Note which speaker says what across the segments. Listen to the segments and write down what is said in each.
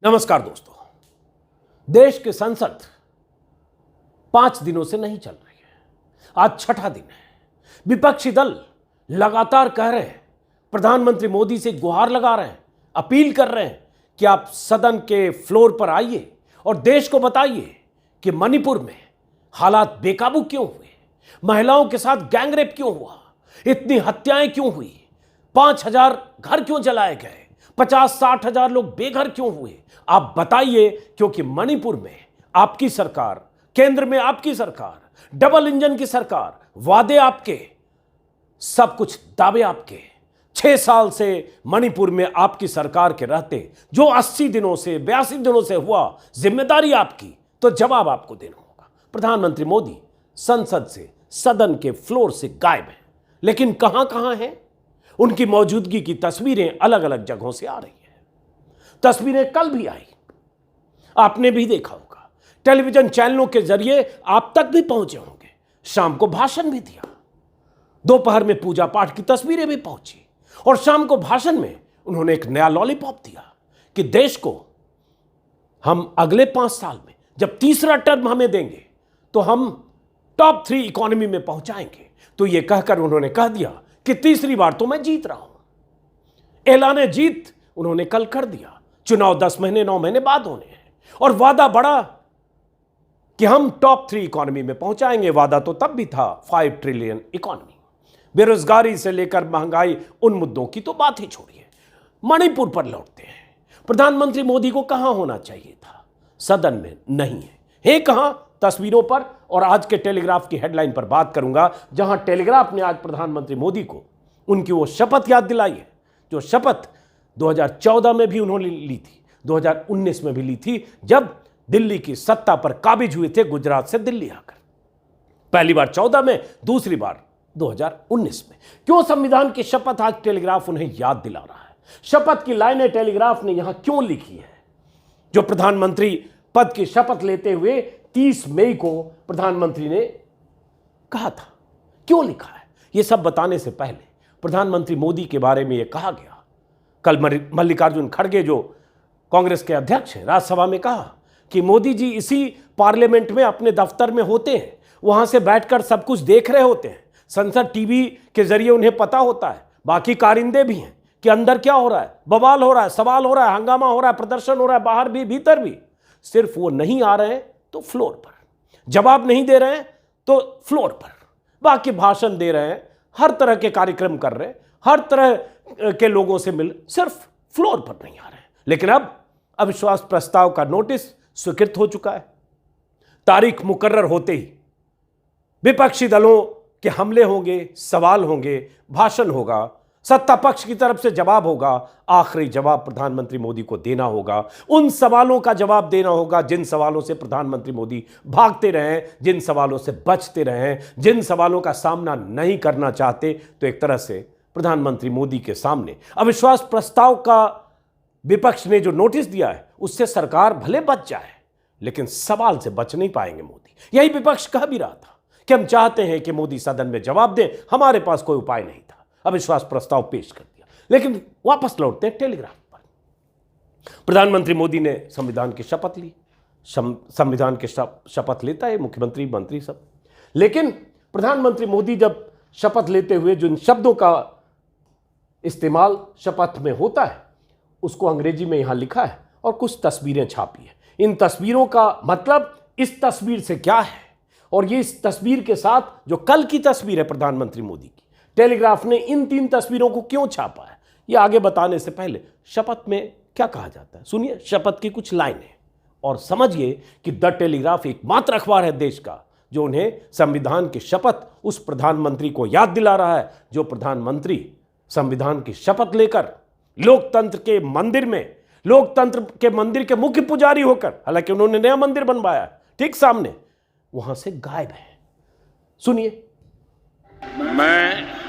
Speaker 1: नमस्कार दोस्तों। देश की संसद 5 दिनों से नहीं चल रही है। आज छठा दिन है। विपक्षी दल लगातार कह रहे हैं, प्रधानमंत्री मोदी से गुहार लगा रहे हैं, अपील कर रहे हैं कि आप सदन के फ्लोर पर आइए और देश को बताइए कि मणिपुर में हालात बेकाबू क्यों हुए, महिलाओं के साथ गैंगरेप क्यों हुआ, इतनी हत्याएं क्यों हुई, 5,000 घर क्यों जलाए गए, 50-60 हजार लोग बेघर क्यों हुए। आप बताइए, क्योंकि मणिपुर में आपकी सरकार, केंद्र में आपकी सरकार, डबल इंजन की सरकार, वादे आपके, सब कुछ दावे आपके। 6 साल से मणिपुर में आपकी सरकार के रहते जो 80 दिनों से 82 दिनों से हुआ, जिम्मेदारी आपकी, तो जवाब आपको देना होगा। प्रधानमंत्री मोदी संसद से, सदन के फ्लोर से गायब हैं। लेकिन कहां कहां हैं? उनकी मौजूदगी की तस्वीरें अलग अलग जगहों से आ रही हैं। तस्वीरें कल भी आई, आपने भी देखा होगा। टेलीविजन चैनलों के जरिए आप तक भी पहुंचे होंगे। शाम को भाषण भी दिया, दोपहर में पूजा पाठ की तस्वीरें भी पहुंची, और शाम को भाषण में उन्होंने एक नया लॉलीपॉप दिया कि देश को हम अगले 5 साल में जब तीसरा टर्म हमें देंगे तो हम टॉप 3 इकोनॉमी में पहुंचाएंगे। तो यह कहकर उन्होंने कह दिया कि तीसरी बार तो मैं जीत रहा हूं। ऐलान जीत उन्होंने कल कर दिया। चुनाव 10 महीने 9 महीने बाद होने हैं, और वादा बड़ा कि हम टॉप 3 इकोनॉमी में पहुंचाएंगे। वादा तो तब भी था 5 ट्रिलियन इकोनॉमी। बेरोजगारी से लेकर महंगाई, उन मुद्दों की तो बात ही छोड़िए। मणिपुर पर लौटते हैं। प्रधानमंत्री मोदी को कहां होना चाहिए था? सदन में नहीं है। कहां? तस्वीरों पर। और आज के टेलीग्राफ की हेडलाइन पर बात करूंगा, जहां टेलीग्राफ ने आज प्रधानमंत्री मोदी को उनकी वो शपथ याद दिलाई है जो शपथ 2014 में भी उन्होंने ली थी, 2019 में भी ली थी, जब दिल्ली की सत्ता पर काबिज हुए थे गुजरात से दिल्ली आकर। पहली बार 14 में, दूसरी बार 2019 में। क्यों संविधान की शपथ आज टेलीग्राफ उन्हें याद दिला रहा है? शपथ की लाइनें टेलीग्राफ ने यहां क्यों लिखी है? जो प्रधानमंत्री पद की शपथ लेते हुए 30 मई को प्रधानमंत्री ने कहा था, क्यों लिखा है? यह सब बताने से पहले प्रधानमंत्री मोदी के बारे में यह कहा गया। कल मल्लिकार्जुन खड़गे, जो कांग्रेस के अध्यक्ष हैं, राज्यसभा में कहा कि मोदी जी इसी पार्लियामेंट में अपने दफ्तर में होते हैं, वहां से बैठकर सब कुछ देख रहे होते हैं, संसद टीवी के जरिए उन्हें पता होता है, बाकी कारिंदे भी हैं कि अंदर क्या हो रहा है, बवाल हो रहा है, सवाल हो रहा है, हंगामा हो रहा है, प्रदर्शन हो रहा है, बाहर भी भीतर भी। सिर्फ वो नहीं आ रहे हैं तो फ्लोर पर, जवाब नहीं दे रहे हैं तो फ्लोर पर, बाकी भाषण दे रहे हैं, हर तरह के कार्यक्रम कर रहे हैं, हर तरह के लोगों से मिल, सिर्फ फ्लोर पर नहीं आ रहे हैं। लेकिन अब अविश्वास प्रस्ताव का नोटिस स्वीकृत हो चुका है। तारीख मुकर्रर होते ही विपक्षी दलों के हमले होंगे, सवाल होंगे, भाषण होगा, सत्ता पक्ष की तरफ से जवाब होगा। आखिरी जवाब प्रधानमंत्री मोदी को देना होगा। उन सवालों का जवाब देना होगा जिन सवालों से प्रधानमंत्री मोदी भागते रहे, जिन सवालों से बचते रहे, जिन सवालों का सामना नहीं करना चाहते। तो एक तरह से प्रधानमंत्री मोदी के सामने अविश्वास प्रस्ताव का विपक्ष ने जो नोटिस दिया है, उससे सरकार भले बच जाए, लेकिन सवाल से बच नहीं पाएंगे मोदी। यही विपक्ष कह भी रहा था कि हम चाहते हैं कि मोदी सदन में जवाब दें, हमारे पास कोई उपाय नहीं था। अविश्वास प्रस्ताव पेश कर दिया। लेकिन वापस लौटते हैं टेलीग्राफ पर। प्रधानमंत्री मोदी ने संविधान की शपथ ली। संविधान की शपथ लेता है मुख्यमंत्री, मंत्री सब। लेकिन प्रधानमंत्री मोदी जब शपथ लेते हुए जिन शब्दों का इस्तेमाल शपथ में होता है, उसको अंग्रेजी में यहां लिखा है और कुछ तस्वीरें छापी है। इन तस्वीरों का मतलब इस तस्वीर से क्या है, और ये इस तस्वीर के साथ जो कल की तस्वीर है प्रधानमंत्री मोदी की, टेलीग्राफ ने इन 3 तस्वीरों को क्यों छापा है, ये आगे बताने से पहले शपथ में क्या कहा जाता है सुनिए शपथ की कुछ लाइनें, और समझिए कि द टेलीग्राफ एकमात्र अखबार है देश का जो उन्हें संविधान की शपथ उस प्रधानमंत्री को याद दिला रहा है जो प्रधानमंत्री संविधान की शपथ लेकर लोकतंत्र के मंदिर में, लोकतंत्र के मंदिर के मुख्य पुजारी होकर, हालांकि उन्होंने नया मंदिर बनवाया ठीक सामने, वहां से गायब है। सुनिए।
Speaker 2: मैं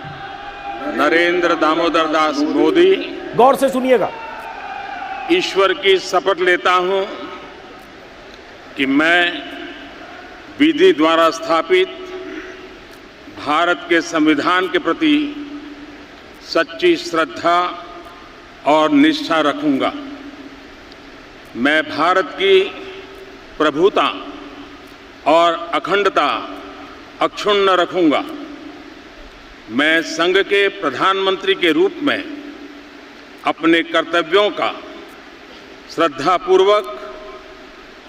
Speaker 2: नरेंद्र दामोदर दास मोदी
Speaker 1: गौर से सुनिएगा।
Speaker 2: ईश्वर की शपथ लेता हूं कि मैं विधि द्वारा स्थापित भारत के संविधान के प्रति सच्ची श्रद्धा और निष्ठा रखूंगा। मैं भारत की प्रभुता और अखंडता अक्षुण्ण रखूंगा। मैं संघ के प्रधानमंत्री के रूप में अपने कर्तव्यों का श्रद्धापूर्वक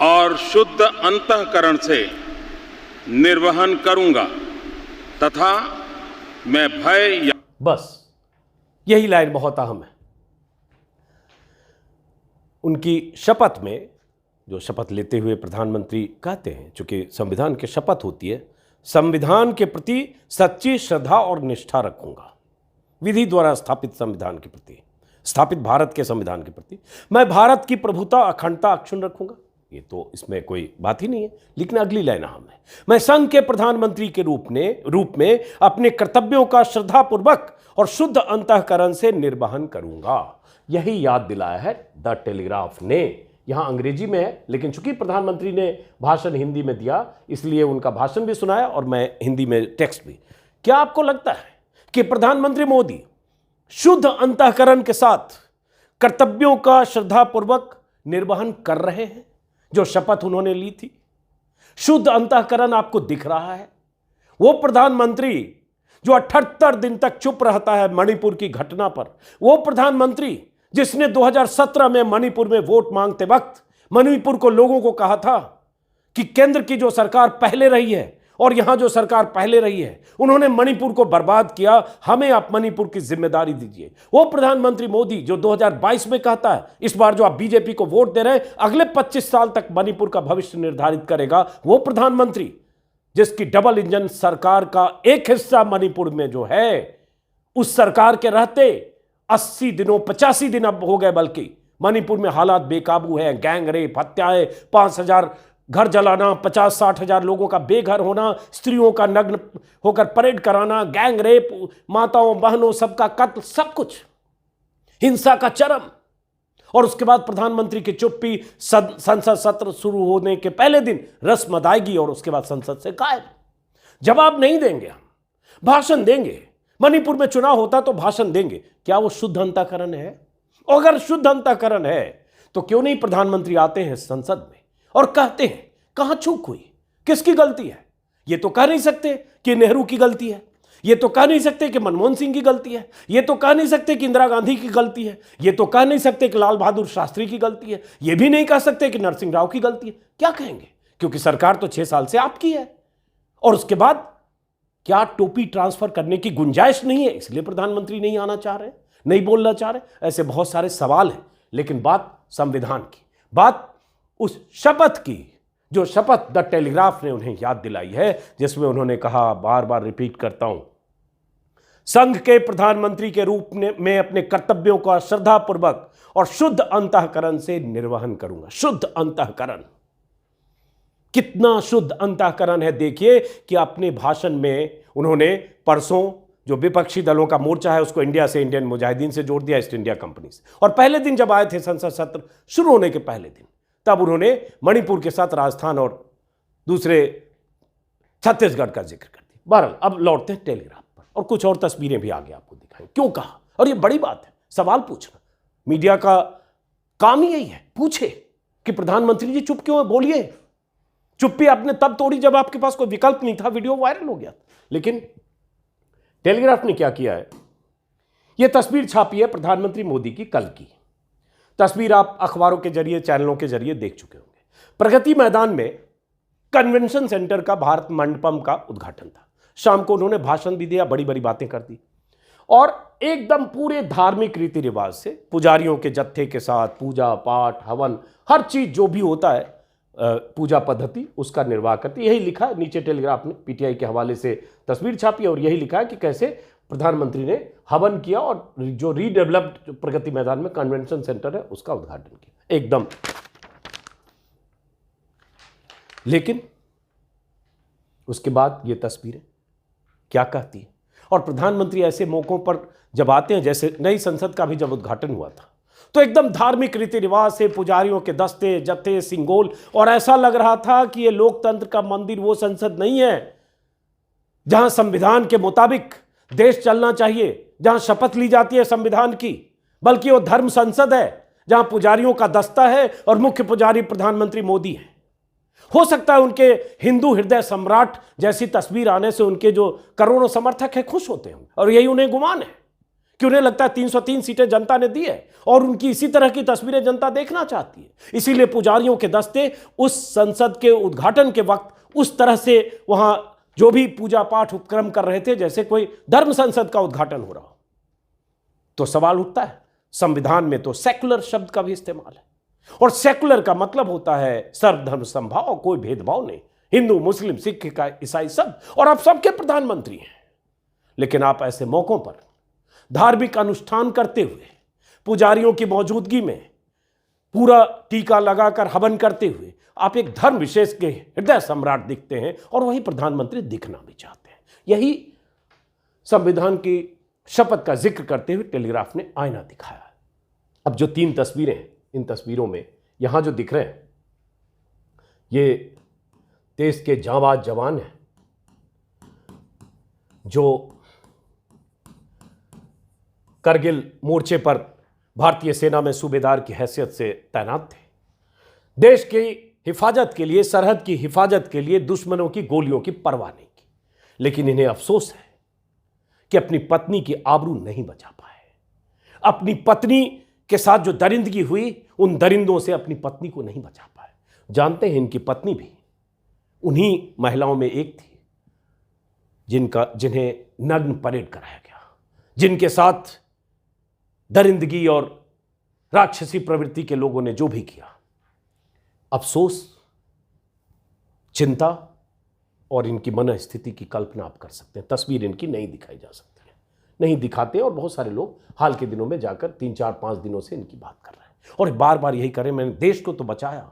Speaker 2: और शुद्ध अंतःकरण से निर्वहन करूंगा तथा मैं भय
Speaker 1: बस यही लाइन बहुत अहम है। उनकी शपथ में, जो शपथ लेते हुए प्रधानमंत्री कहते हैं, चूंकि संविधान की शपथ होती है, संविधान के प्रति सच्ची श्रद्धा और निष्ठा रखूंगा। विधि द्वारा स्थापित संविधान के प्रति, स्थापित भारत के संविधान के प्रति मैं भारत की प्रभुता अखंडता अक्षुण्ण रखूंगा। ये तो इसमें कोई बात ही नहीं है। लेकिन अगली लाइन अहम है। मैं संघ के प्रधानमंत्री के रूप में अपने कर्तव्यों का श्रद्धापूर्वक और शुद्ध अंतःकरण से निर्वहन करूंगा। यही याद दिलाया है द टेलीग्राफ ने। यहां अंग्रेजी में है, लेकिन चूंकि प्रधानमंत्री ने भाषण हिंदी में दिया, इसलिए उनका भाषण भी सुनाया और मैं हिंदी में टेक्स्ट भी। क्या आपको लगता है कि प्रधानमंत्री मोदी शुद्ध अंतःकरण के साथ कर्तव्यों का श्रद्धापूर्वक निर्वहन कर रहे हैं, जो शपथ उन्होंने ली थी? शुद्ध अंतःकरण आपको दिख रहा है? वो प्रधानमंत्री जो 78 दिन तक चुप रहता है मणिपुर की घटना पर, वो प्रधानमंत्री जिसने 2017 में मणिपुर में वोट मांगते वक्त मणिपुर को लोगों को कहा था कि केंद्र की जो सरकार पहले रही है और यहां जो सरकार पहले रही है, उन्होंने मणिपुर को बर्बाद किया, हमें आप मणिपुर की जिम्मेदारी दीजिए। वो प्रधानमंत्री मोदी जो 2022 में कहता है इस बार जो आप बीजेपी को वोट दे रहे हैं अगले 25 साल तक मणिपुर का भविष्य निर्धारित करेगा, वो प्रधानमंत्री जिसकी डबल इंजन सरकार का एक हिस्सा मणिपुर में जो है, उस सरकार के रहते 80 दिनों 85 दिन अब हो गए, बल्कि मणिपुर में हालात बेकाबू है। गैंग रेप, हत्याएं, 5000 घर जलाना, 50-60 हजार लोगों का बेघर होना, स्त्रियों का नग्न होकर परेड कराना, गैंग रेप, माताओं बहनों सबका कत्ल, सब कुछ हिंसा का चरम। और उसके बाद प्रधानमंत्री की चुप्पी, संसद सत्र शुरू होने के पहले दिन रस्म अदायगी और उसके बाद संसद से गायब। जवाब नहीं देंगे, हम भाषण देंगे। मणिपुर में चुनाव होता तो भाषण देंगे। क्या वो शुद्ध अंतःकरण है? अगर शुद्ध अंतःकरण है तो क्यों नहीं प्रधानमंत्री आते हैं संसद में और कहते हैं कहां चूक हुई, किसकी गलती है? ये तो कह नहीं सकते कि नेहरू की गलती है, ये तो कह नहीं सकते कि मनमोहन सिंह की गलती है, ये तो कह नहीं सकते कि इंदिरा गांधी की गलती है, ये तो कह नहीं सकते कि लाल बहादुर शास्त्री की गलती है, ये भी नहीं कह सकते कि नरसिंह राव की गलती है। क्या कहेंगे? क्योंकि सरकार तो 6 साल से आपकी है और उसके बाद क्या टोपी ट्रांसफर करने की गुंजाइश नहीं है, इसलिए प्रधानमंत्री नहीं आना चाह रहे, नहीं बोलना चाह रहे? ऐसे बहुत सारे सवाल हैं। लेकिन बात संविधान की, बात उस शपथ की जो शपथ द टेलीग्राफ ने उन्हें याद दिलाई है, जिसमें उन्होंने कहा, बार बार रिपीट करता हूं, संघ के प्रधानमंत्री के रूप में अपने कर्तव्यों का श्रद्धापूर्वक और शुद्ध अंतःकरण से निर्वहन करूंगा। शुद्ध अंतःकरण, कितना शुद्ध अंतःकरण है देखिए कि अपने भाषण में उन्होंने परसों जो विपक्षी दलों का मोर्चा है उसको इंडिया से, इंडियन मुजाहिदीन से जोड़ दिया, ईस्ट इंडिया कंपनी से। और पहले दिन जब आए थे संसद सत्र शुरू होने के पहले दिन, तब उन्होंने मणिपुर के साथ राजस्थान और दूसरे छत्तीसगढ़ का जिक्र कर दिया। बहरहाल अब लौटते हैं टेलीग्राफ पर और कुछ और तस्वीरें भी आगे आपको दिखाएं। क्यों कहा? और ये बड़ी बात है, सवाल पूछना। मीडिया का काम ही यही है, पूछे कि प्रधानमंत्री जी चुप क्यों है, बोलिए। चुप्पी आपने तब तोड़ी जब आपके पास कोई विकल्प नहीं था, वीडियो वायरल हो गया। लेकिन टेलीग्राफ ने क्या किया है, यह तस्वीर छापी है प्रधानमंत्री मोदी की कल की तस्वीर। आप अखबारों के जरिए, चैनलों के जरिए देख चुके होंगे। प्रगति मैदान में कन्वेंशन सेंटर का भारत मंडपम का उद्घाटन था। शाम को उन्होंने भाषण भी दिया, बड़ी बड़ी बातें कर दी और एकदम पूरे धार्मिक रीति रिवाज से पुजारियों के जत्थे के साथ पूजा पाठ, हवन, हर चीज जो भी होता है पूजा पद्धति, उसका निर्वाह करती। यही लिखा है नीचे टेलीग्राफ ने पीटीआई के हवाले से तस्वीर छापी और यही लिखा है कि कैसे प्रधानमंत्री ने हवन किया और जो रीडेवलप्ड प्रगति मैदान में कन्वेंशन सेंटर है उसका उद्घाटन किया एकदम। लेकिन उसके बाद ये तस्वीरें क्या कहती है? और प्रधानमंत्री ऐसे मौकों पर जब आते हैं, जैसे नई संसद का भी जब उद्घाटन हुआ था, तो एकदम धार्मिक रीति रिवाज से पुजारियों के दस्ते, जत्थे, सिंगोल, और ऐसा लग रहा था कि ये लोकतंत्र का मंदिर वो संसद नहीं है जहां संविधान के मुताबिक देश चलना चाहिए, जहां शपथ ली जाती है संविधान की, बल्कि वो धर्म संसद है। जहां पुजारियों का दस्ता है और मुख्य पुजारी प्रधानमंत्री मोदी हैं। हो सकता है उनके हिंदू हृदय सम्राट जैसी तस्वीर आने से उनके जो करोड़ों समर्थक हैं खुश होते हैं, और यही उन्हें गुमान है कि उन्हें लगता है 303 सीटें जनता ने दी है और उनकी इसी तरह की तस्वीरें जनता देखना चाहती है। इसीलिए पुजारियों के दस्ते उस संसद के उद्घाटन के वक्त उस तरह से वहां जो भी पूजा पाठ उपक्रम कर रहे थे जैसे कोई धर्म संसद का उद्घाटन हो रहा हो। तो सवाल उठता है, संविधान में तो सेकुलर शब्द का भी इस्तेमाल है, और सेकुलर का मतलब होता है सर्वधर्म समभाव, कोई भेदभाव नहीं, हिंदू मुस्लिम सिख ईसाई सब, और आप सबके प्रधानमंत्री हैं। लेकिन आप ऐसे मौकों पर धार्मिक अनुष्ठान करते हुए, पुजारियों की मौजूदगी में पूरा टीका लगाकर हवन करते हुए आप एक धर्म विशेष के हृदय सम्राट दिखते हैं, और वही प्रधानमंत्री दिखना भी चाहते हैं। यही संविधान की शपथ का जिक्र करते हुए टेलीग्राफ ने आईना दिखाया। अब जो 3 तस्वीरें, इन तस्वीरों में यहां जो दिख रहे हैं ये देश के जांबाज जवान हैं जो करगिल मोर्चे पर भारतीय सेना में सूबेदार की हैसियत से तैनात थे। देश की हिफाजत के लिए, सरहद की हिफाजत के लिए दुश्मनों की गोलियों की परवाह नहीं की। लेकिन इन्हें अफसोस है कि अपनी पत्नी की आबरू नहीं बचा पाए। अपनी पत्नी के साथ जो दरिंदगी हुई, उन दरिंदों से अपनी पत्नी को नहीं बचा पाए। जानते हैं, इनकी पत्नी भी उन्हीं महिलाओं में एक थी जिन्हें नग्न परेड कराया गया, जिनके साथ दरिंदगी और राक्षसी प्रवृत्ति के लोगों ने जो भी किया। अफसोस, चिंता और इनकी मन स्थिति की कल्पना आप कर सकते हैं। तस्वीर इनकी नहीं दिखाई जा सकती है, नहीं दिखाते, और बहुत सारे लोग हाल के दिनों में जाकर 3, 4, 5 दिनों से इनकी बात कर रहे हैं और बार बार यही करें, मैंने देश को तो बचाया,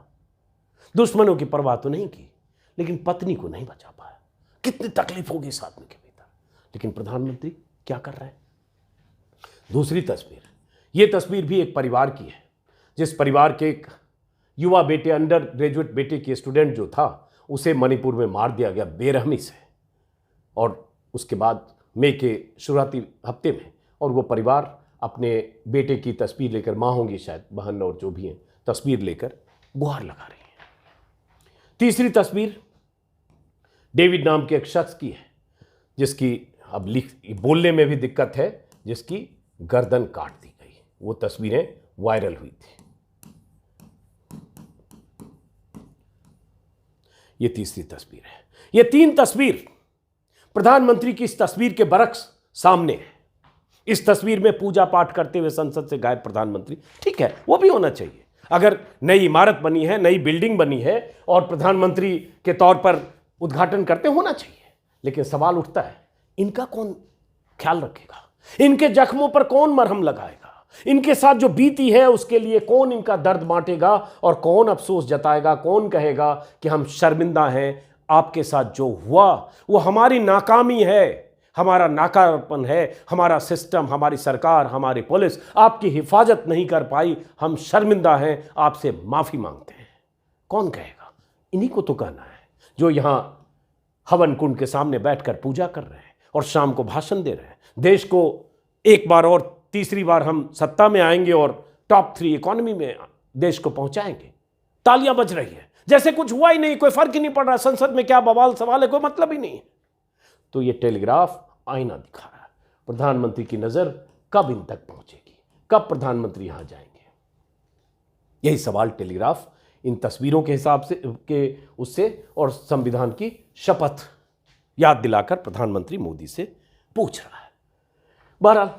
Speaker 1: दुश्मनों की परवाह तो नहीं की, लेकिन पत्नी को नहीं बचा पाया। कितनी तकलीफ होगी इस आदमी के भीतर। लेकिन प्रधानमंत्री क्या कर रहे हैं? दूसरी तस्वीर, ये तस्वीर भी एक परिवार की है, जिस परिवार के एक युवा बेटे, अंडर ग्रेजुएट बेटे की स्टूडेंट जो था, उसे मणिपुर में मार दिया गया बेरहमी से, और उसके बाद मई के शुरुआती हफ्ते में, और वो परिवार अपने बेटे की तस्वीर लेकर, माँ होंगी शायद, बहन और जो भी हैं, तस्वीर लेकर गुहार लगा रही है। तीसरी तस्वीर डेविड नाम के एक शख्स की है, जिसकी अब बोलने में भी दिक्कत है, जिसकी गर्दन काट दी गई। वो तस्वीरें वायरल हुई थी। ये तीसरी तस्वीर है। ये 3 तस्वीर प्रधानमंत्री की इस तस्वीर के बरक्स सामने है। इस तस्वीर में पूजा पाठ करते हुए संसद से गायब प्रधानमंत्री, ठीक है, वो भी होना चाहिए। अगर नई इमारत बनी है, नई बिल्डिंग बनी है और प्रधानमंत्री के तौर पर उद्घाटन करते होना चाहिए। लेकिन सवाल उठता है, इनका कौन ख्याल रखेगा? इनके जख्मों पर कौन मरहम लगाएगा? इनके साथ जो बीती है उसके लिए कौन इनका दर्द बांटेगा और कौन अफसोस जताएगा? कौन कहेगा कि हम शर्मिंदा हैं, आपके साथ जो हुआ वो हमारी नाकामी है, हमारा नाकारापन है, हमारा सिस्टम, हमारी सरकार, हमारी पुलिस आपकी हिफाजत नहीं कर पाई, हम शर्मिंदा हैं, आपसे माफ़ी मांगते हैं। कौन कहेगा? इन्हीं को तो कहना है जो यहाँ हवन कुंड के सामने बैठकर पूजा कर रहे हैं और शाम को भाषण दे रहे हैं। देश को एक बार और, तीसरी बार हम सत्ता में आएंगे और टॉप 3 इकोनॉमी में देश को पहुंचाएंगे। तालियां बज रही है जैसे कुछ हुआ ही नहीं, कोई फर्क ही नहीं पड़ रहा, संसद में क्या बवाल सवाल है, कोई मतलब ही नहीं है। तो ये टेलीग्राफ आईना दिखा रहा है, प्रधानमंत्री की नजर कब इन तक पहुंचेगी, कब प्रधानमंत्री यहां जाएंगे? यही सवाल टेलीग्राफ इन तस्वीरों के हिसाब से उससे और संविधान की शपथ याद दिलाकर प्रधानमंत्री मोदी से पूछ रहा है। बहरहाल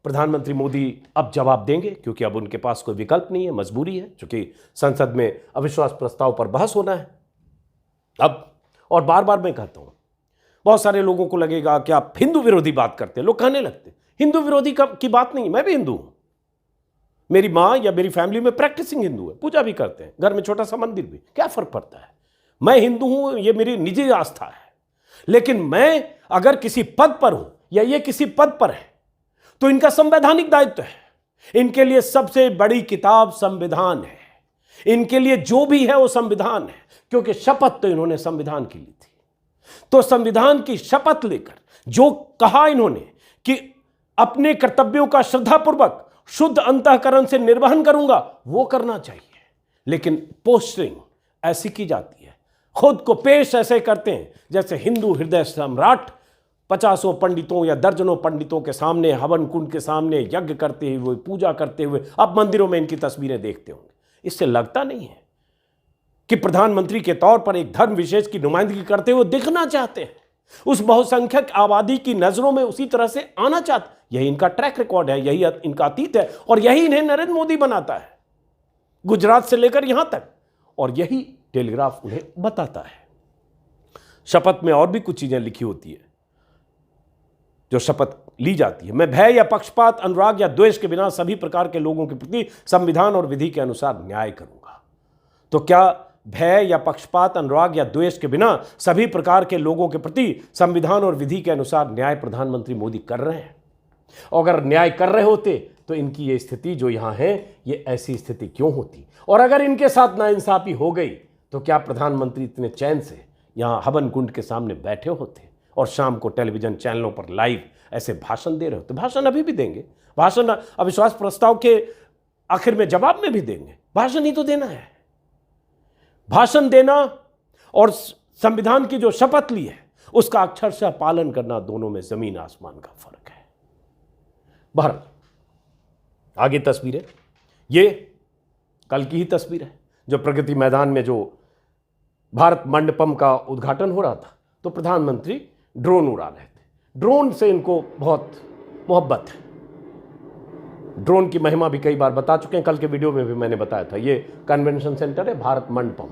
Speaker 1: प्रधानमंत्री मोदी अब जवाब देंगे, क्योंकि अब उनके पास कोई विकल्प नहीं है, मजबूरी है, क्योंकि संसद में अविश्वास प्रस्ताव पर बहस होना है अब। और बार बार मैं कहता हूं, बहुत सारे लोगों को लगेगा कि आप हिंदू विरोधी बात करते हैं, लोग कहने लगते हैं। हिंदू विरोधी की बात नहीं, मैं भी हिंदू हूं, मेरी माँ या मेरी फैमिली में प्रैक्टिसिंग हिंदू है, पूजा भी करते हैं, घर में छोटा सा मंदिर भी, क्या फर्क पड़ता है? मैं हिंदू हूं, ये मेरी निजी आस्था है। लेकिन मैं अगर किसी पद पर हूं या ये किसी पद पर है तो इनका संवैधानिक दायित्व है। इनके लिए सबसे बड़ी किताब संविधान है, इनके लिए जो भी है वो संविधान है, क्योंकि शपथ तो इन्होंने संविधान की ली थी। तो संविधान की शपथ लेकर जो कहा इन्होंने कि अपने कर्तव्यों का श्रद्धापूर्वक शुद्ध अंतःकरण से निर्वहन करूंगा, वो करना चाहिए। लेकिन पोस्टरिंग ऐसी की जाती है, खुद को पेश ऐसे करते हैं जैसे हिंदू हृदय सम्राट 50 पंडितों या दर्जनों पंडितों के सामने, हवन कुंड के सामने यज्ञ करते हुए, पूजा करते हुए, अब मंदिरों में इनकी तस्वीरें देखते होंगे। इससे लगता नहीं है कि प्रधानमंत्री के तौर पर एक धर्म विशेष की नुमाइंदगी करते हुए दिखना चाहते हैं, उस बहुसंख्यक आबादी की नजरों में उसी तरह से आना चाहते। यही इनका ट्रैक रिकॉर्ड है, यही इनका अतीत है, और यही इन्हें नरेंद्र मोदी बनाता है, गुजरात से लेकर यहां तक, और यही टेलीग्राफ उन्हें बताता है। शपथ में और भी कुछ चीजें लिखी होती है जो शपथ ली जाती है। मैं भय या पक्षपात, अनुराग या द्वेष के बिना सभी प्रकार के लोगों के प्रति संविधान और विधि के अनुसार न्याय करूंगा। तो क्या भय या पक्षपात, अनुराग या द्वेष के बिना सभी प्रकार के लोगों के प्रति संविधान और विधि के अनुसार न्याय प्रधानमंत्री मोदी कर रहे हैं? और अगर न्याय कर रहे होते तो इनकी ये स्थिति जो यहां है, ये ऐसी स्थिति क्यों होती? और अगर इनके साथ नाइंसाफी हो गई तो क्या प्रधानमंत्री इतने चैन से यहां हवन कुंड के सामने बैठे होते और शाम को टेलीविजन चैनलों पर लाइव ऐसे भाषण दे रहे होते? भाषण अभी भी देंगे, भाषण अविश्वास प्रस्ताव के आखिर में जवाब में भी देंगे। भाषण ही तो देना है। भाषण देना और संविधान की जो शपथ ली है उसका अक्षरशः पालन करना, दोनों में जमीन आसमान का फर्क है। बहरहाल आगे तस्वीरें, ये कल की ही तस्वीर है जो प्रगति मैदान में जो भारत मंडपम का उद्घाटन हो रहा था, तो प्रधानमंत्री ड्रोन उड़ा रहे थे। ड्रोन से इनको बहुत मोहब्बत है। ड्रोन की महिमा भी कई बार बता चुके हैं, कल के वीडियो में भी मैंने बताया था। ये कन्वेंशन सेंटर है भारत मंडपम,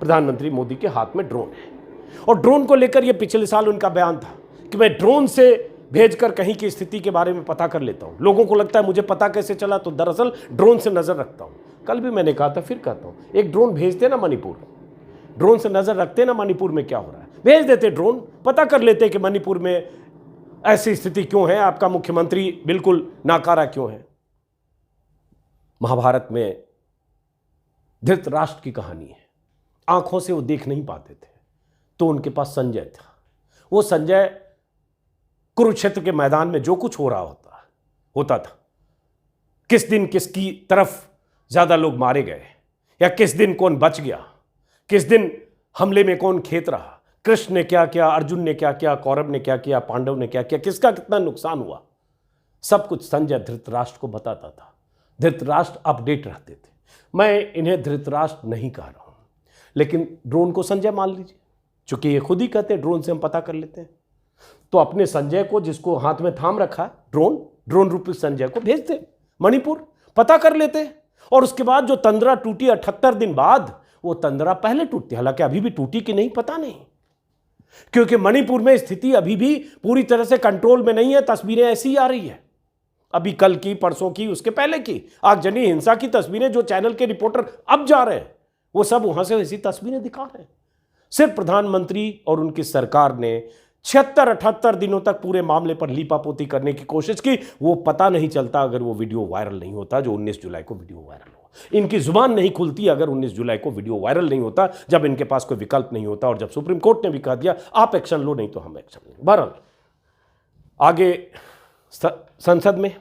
Speaker 1: प्रधानमंत्री मोदी के हाथ में ड्रोन है। और ड्रोन को लेकर ये पिछले साल उनका बयान था कि मैं ड्रोन से भेजकर कहीं की स्थिति के बारे में पता कर लेता हूं। लोगों को लगता है मुझे पता कैसे चला, तो दरअसल ड्रोन से नजर रखता हूं। कल भी मैंने कहा था, फिर कहता हूं, एक ड्रोन भेजते ना मणिपुर, ड्रोन से नजर रखते ना मणिपुर में क्या हो रहा है, भेज देते ड्रोन, पता कर लेते कि मणिपुर में ऐसी स्थिति क्यों है, आपका मुख्यमंत्री बिल्कुल नाकारा क्यों है। महाभारत में धृतराष्ट्र की कहानी है। आंखों से वो देख नहीं पाते थे, तो उनके पास संजय था। वो संजय कुरुक्षेत्र के मैदान में जो कुछ हो रहा होता था, किस दिन किसकी तरफ ज्यादा लोग मारे गए, या किस दिन कौन बच गया, किस दिन हमले में कौन खेत रहा, कृष्ण ने क्या किया, अर्जुन ने क्या किया, कौरव ने क्या किया, पांडव ने क्या किया, किसका कितना नुकसान हुआ, सब कुछ संजय धृतराष्ट्र को बताता था। धृतराष्ट्र अपडेट रहते थे। मैं इन्हें धृतराष्ट्र नहीं कह रहा हूं, लेकिन ड्रोन को संजय मान लीजिए, चूंकि ये खुद ही कहते हैं ड्रोन से हम पता कर लेते हैं, तो अपने संजय को, जिसको हाथ में थाम रखा है ड्रोन रूपी संजय को भेजते मणिपुर, पता कर लेते। और उसके बाद जो तंद्रा टूटी 78 दिन बाद, वो तंद्रा पहले टूटती, हालांकि अभी भी टूटी कि नहीं पता नहीं, क्योंकि मणिपुर में स्थिति अभी भी पूरी तरह से कंट्रोल में नहीं है। तस्वीरें ऐसी आ रही है, अभी कल की, परसों की, उसके पहले की आगजनी हिंसा की तस्वीरें जो चैनल के रिपोर्टर अब जा रहे हैं, वो सब वहां से ऐसी तस्वीरें दिखा रहे हैं। सिर्फ प्रधानमंत्री और उनकी सरकार ने 76-78 दिनों तक पूरे मामले पर लीपापोती करने की कोशिश की। वो पता नहीं चलता अगर वो वीडियो वायरल नहीं होता, जो 19 जुलाई को वीडियो वायरल हुआ। इनकी जुबान नहीं खुलती अगर 19 जुलाई को वीडियो वायरल नहीं होता, जब इनके पास कोई विकल्प नहीं होता, और जब सुप्रीम कोर्ट ने भी कह दिया आप एक्शन लो, नहीं तो हम एक्शन लेंगे। बहरहाल आगे संसद में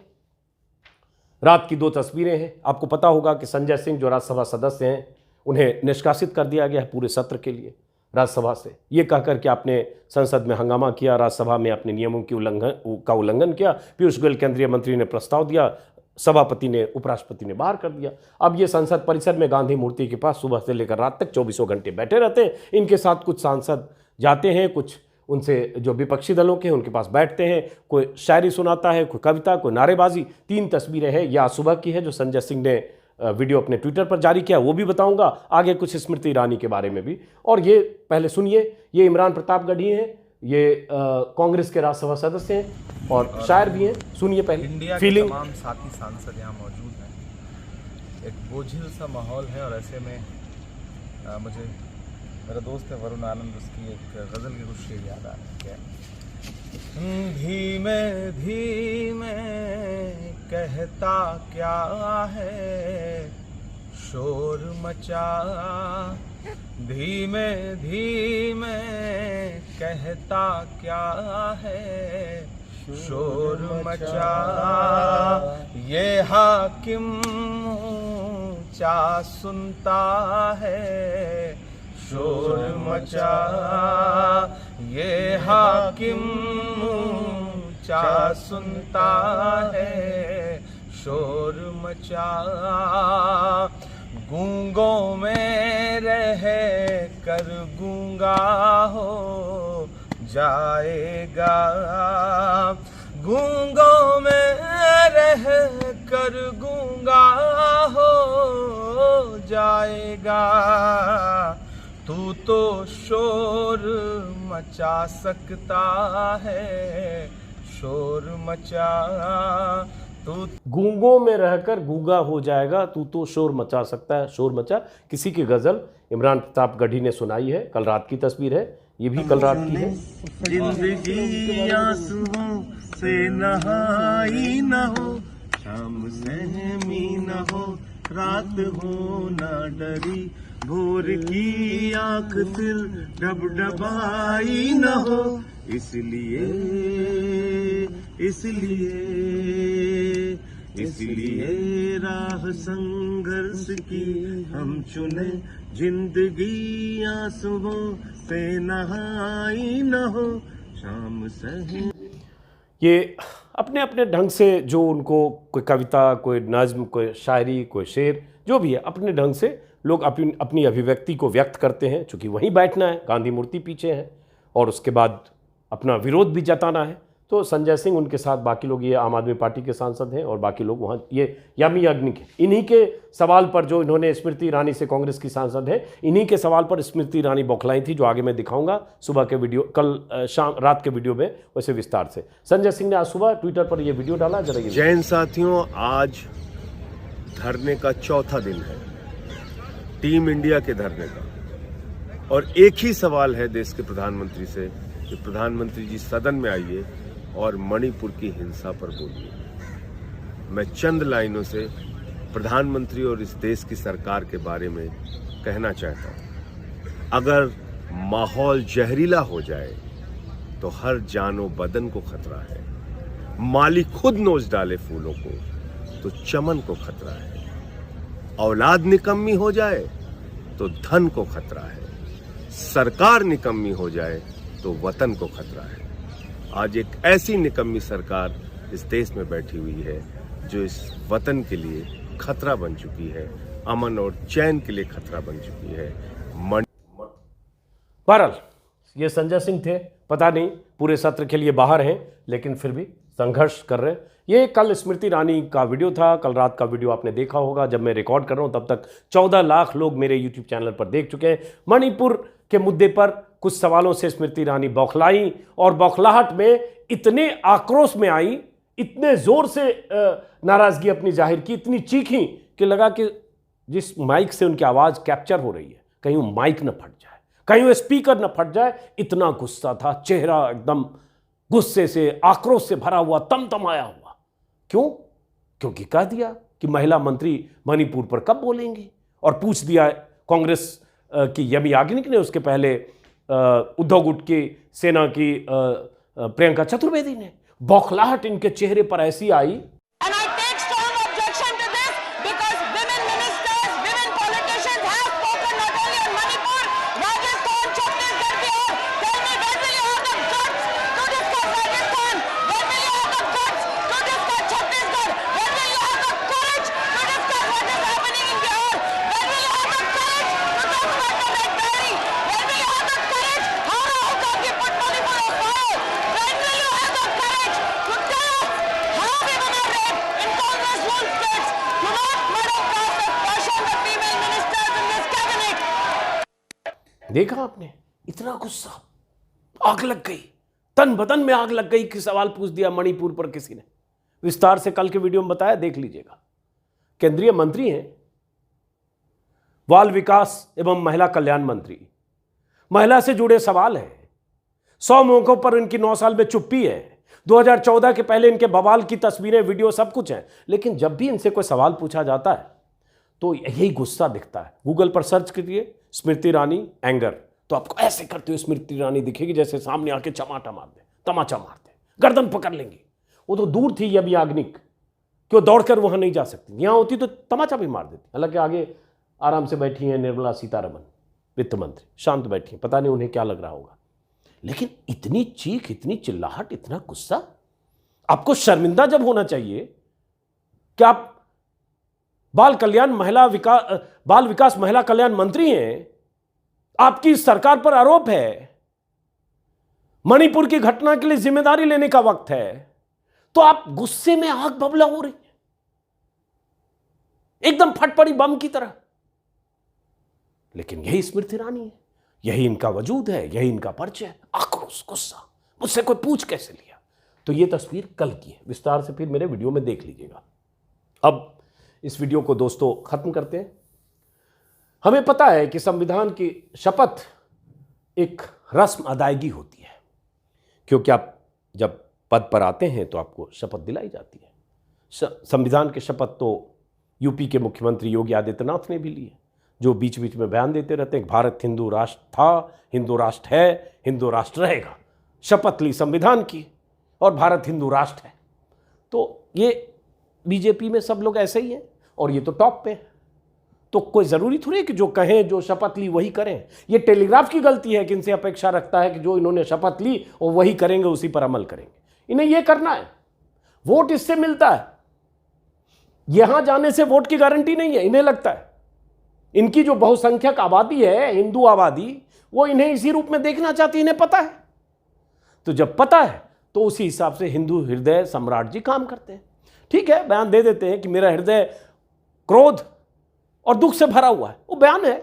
Speaker 1: रात की 2 तस्वीरें हैं। आपको पता होगा कि संजय सिंह जो राज्यसभा सदस्य हैं, उन्हें निष्कासित कर दिया गया है पूरे सत्र के लिए राज्यसभा से, ये कहकर कि आपने संसद में हंगामा किया, राज्यसभा में अपने नियमों की उल्लंघन किया। पीयूष गोयल केंद्रीय मंत्री ने प्रस्ताव दिया, सभापति ने, उपराष्ट्रपति ने बाहर कर दिया। अब ये संसद परिसर में गांधी मूर्ति के पास सुबह से लेकर रात तक 24 घंटे बैठे रहते हैं। इनके साथ कुछ सांसद जाते हैं, कुछ उनसे जो विपक्षी दलों के हैं उनके पास बैठते हैं, कोई शायरी सुनाता है, कोई कविता, कोई नारेबाजी। 3 तस्वीरें हैं, यह आज सुबह की है जो संजय सिंह ने वीडियो अपने ट्विटर पर जारी किया, वो भी बताऊंगा। आगे कुछ स्मृति ईरानी के बारे में भी। और ये पहले सुनिए, ये इमरान प्रतापगढ़ी हैं, ये कांग्रेस के राज्यसभा सदस्य हैं और शायर भी हैं। सुनिए पहले
Speaker 3: इंडिया
Speaker 1: फीलिंग।
Speaker 3: के तमाम साथी सांसद यहाँ मौजूद हैं। एक बोझिल सा माहौल है, और ऐसे में मुझे मेरा दोस्त है वरुण आनंद, उसकी एक गज़ल के कुछ शेर याद आ रहे हैं। धीमे धीमे कहता क्या है शोर मचा, धीमे धीमे कहता क्या है शोर मचा ये हाकिम ऊंचा सुनता है, शोर मचा ये हाकिम ऊंचा सुनता है, शोर मचा गूंगों में रह कर गूंगा हो जाएगा, गूंगों में रह कर गूंगा हो जाएगा, तू तो शोर मचा सकता है, शोर मचा तू।
Speaker 1: गूंगों में रहकर गूंगा हो जाएगा, तू तो शोर मचा सकता है, शोर मचा। किसी की गजल इमरान प्रताप गढ़ी ने सुनाई है, कल रात की तस्वीर है, ये भी कल रात की है।
Speaker 3: जिंदगी आंसुओं से नहाई न हो, शाम सहमी न हो, रात हो न डरी, भोर की आंख फिर डबडबाई न हो, इसलिए राह संघर्ष की हम चुने, जिंदगी आंसुओं से नहाई न हो, शाम सहे।
Speaker 1: ये अपने अपने ढंग से जो उनको कोई कविता, कोई नज्म, कोई शायरी, कोई शेर, जो भी है अपने ढंग से लोग अपनी अभिव्यक्ति को व्यक्त करते हैं। चूँकि वहीं बैठना है, गांधी मूर्ति पीछे है, और उसके बाद अपना विरोध भी जताना है। तो संजय सिंह, उनके साथ बाकी लोग, ये आम आदमी पार्टी के सांसद हैं, और बाकी लोग वहाँ ये यामी याज्ञनिक है। इन्हीं के सवाल पर जो इन्होंने स्मृति ईरानी से, कांग्रेस की सांसद है, इन्हीं के सवाल पर स्मृति ईरानी बौखलाई थी, जो आगे मैं दिखाऊंगा सुबह के वीडियो, कल शाम रात के वीडियो में वैसे विस्तार से। संजय सिंह ने आज सुबह ट्विटर पर यह वीडियो डाला, जरा ये।
Speaker 4: जैन साथियों, आज धरने का चौथा दिन है, टीम इंडिया के धरने का, और एक ही सवाल है देश के प्रधानमंत्री से कि प्रधानमंत्री जी सदन में आइए और मणिपुर की हिंसा पर बोलिए। मैं चंद लाइनों से प्रधानमंत्री और इस देश की सरकार के बारे में कहना चाहता हूं। अगर माहौल जहरीला हो जाए तो हर जानो बदन को खतरा है, माली खुद नोच डाले फूलों को तो चमन को खतरा है, औलाद निकम्मी हो जाए तो धन को खतरा है, सरकार निकम्मी हो जाए तो वतन को खतरा है। आज एक ऐसी निकम्मी सरकार इस देश में बैठी हुई है जो इस वतन के लिए खतरा बन चुकी है, अमन और चैन के लिए खतरा बन चुकी है।
Speaker 1: बहरहाल ये संजय सिंह थे, पता नहीं पूरे सत्र के लिए बाहर हैं, लेकिन फिर भी संघर्ष कर रहे हैं। ये कल स्मृति ईरानी का वीडियो था, कल रात का वीडियो आपने देखा होगा। जब मैं रिकॉर्ड कर रहा हूँ तब तक 14 लाख लोग मेरे यूट्यूब चैनल पर देख चुके हैं। मणिपुर के मुद्दे पर कुछ सवालों से स्मृति ईरानी बौखलाई, और बौखलाहट में इतने आक्रोश में आई, इतने जोर से नाराजगी अपनी जाहिर की, इतनी चीखी कि लगा कि जिस माइक से उनकी आवाज़ कैप्चर हो रही है कहीं वो माइक न फट जाए, कहीं वो स्पीकर न फट जाए। इतना गुस्सा था, चेहरा एकदम गुस्से से, आक्रोश से भरा हुआ, तमतमाया हुआ। क्यों? क्योंकि कह दिया कि महिला मंत्री मणिपुर पर कब बोलेंगी, और पूछ दिया कांग्रेस की यामी याज्ञनिक ने, उसके पहले उद्धव गुट की सेना की प्रियंका चतुर्वेदी ने। बौखलाहट इनके चेहरे पर ऐसी आई। देखा आपने, इतना गुस्सा, आग लग गई, तन बदन में आग लग गई कि सवाल पूछ दिया मणिपुर पर किसी ने। विस्तार से कल के वीडियो में बताया, देख लीजिएगा। केंद्रीय मंत्री हैं, बाल विकास एवं महिला कल्याण मंत्री, महिला से जुड़े सवाल हैं। 100 मौकों पर इनकी 9 साल में चुप्पी है। 2014 के पहले इनके बवाल की तस्वीरें, वीडियो सब कुछ है, लेकिन जब भी इनसे कोई सवाल पूछा जाता है तो यही गुस्सा दिखता है। गूगल पर सर्च कीजिए स्मृति ईरानी एंगर, तो आपको ऐसे करते हुए स्मृति ईरानी दिखेगी जैसे सामने आके चमाटा मार दे, तमाचा मार दे। गर्दन पकड़ लेंगी। वो तो दूर थी अभी याग्निक कि वो दौड़कर वहां नहीं जा सकती, यहां होती तो तमाचा भी मार देती। हालांकि आगे आराम से बैठी हैं निर्मला सीतारमण, वित्त मंत्री, शांत बैठी हैं, पता नहीं उन्हें क्या लग रहा होगा। लेकिन इतनी चीख, इतनी चिल्लाहट, इतना गुस्सा, आपको शर्मिंदा जब होना चाहिए कि आप बाल विकास महिला कल्याण मंत्री हैं, आपकी सरकार पर आरोप है, मणिपुर की घटना के लिए जिम्मेदारी लेने का वक्त है, तो आप गुस्से में आग बबला हो रही है, एकदम फट पड़ी बम की तरह। लेकिन यही स्मृति ईरानी है, यही इनका वजूद है, यही इनका परिचय है, आक्रोश, गुस्सा। मुझसे कोई पूछ कैसे लिया? तो ये तस्वीर कल की है, विस्तार से फिर मेरे वीडियो में देख लीजिएगा। अब इस वीडियो को दोस्तों खत्म करते हैं। हमें पता है कि संविधान की शपथ एक रस्म अदायगी होती है, क्योंकि आप जब पद पर आते हैं तो आपको शपथ दिलाई जाती है। संविधान की शपथ तो यूपी के मुख्यमंत्री योगी आदित्यनाथ ने भी ली है, जो बीच बीच में बयान देते रहते हैं, भारत हिंदू राष्ट्र था, हिंदू राष्ट्र है, हिंदू राष्ट्र रहेगा। शपथ ली संविधान की और भारत हिंदू राष्ट्र है। तो ये बीजेपी में सब लोग ऐसे ही हैं और ये तो टॉप पे है। तो कोई ज़रूरी थोड़ी है कि जो कहें, जो शपथ ली वही करें। ये टेलीग्राफ की गलती है कि इनसे अपेक्षा रखता है कि जो इन्होंने शपथ ली और वही करेंगे, उसी पर अमल करेंगे। इन्हें ये करना है, वोट इससे मिलता है, यहां जाने से वोट की गारंटी नहीं है। इन्हें लगता है इनकी जो बहुसंख्यक आबादी है, हिंदू आबादी, वो इन्हें इसी रूप में देखना चाहती है, इन्हें पता है। तो जब पता है तो उसी हिसाब से हिंदू हृदय सम्राट जी काम करते हैं। ठीक है, बयान दे देते हैं कि मेरा हृदय क्रोध और दुख से भरा हुआ है, वो बयान है।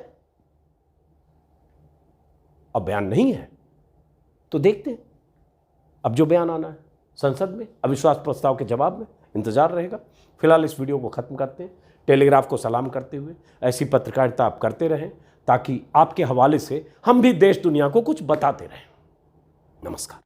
Speaker 1: अब बयान नहीं है तो देखते हैं अब जो बयान आना है संसद में अविश्वास प्रस्ताव के जवाब में, इंतजार रहेगा। फिलहाल इस वीडियो को खत्म करते हैं, टेलीग्राफ को सलाम करते हुए। ऐसी पत्रकारिता आप करते रहें ताकि आपके हवाले से हम भी देश दुनिया को कुछ बताते रहें। नमस्कार।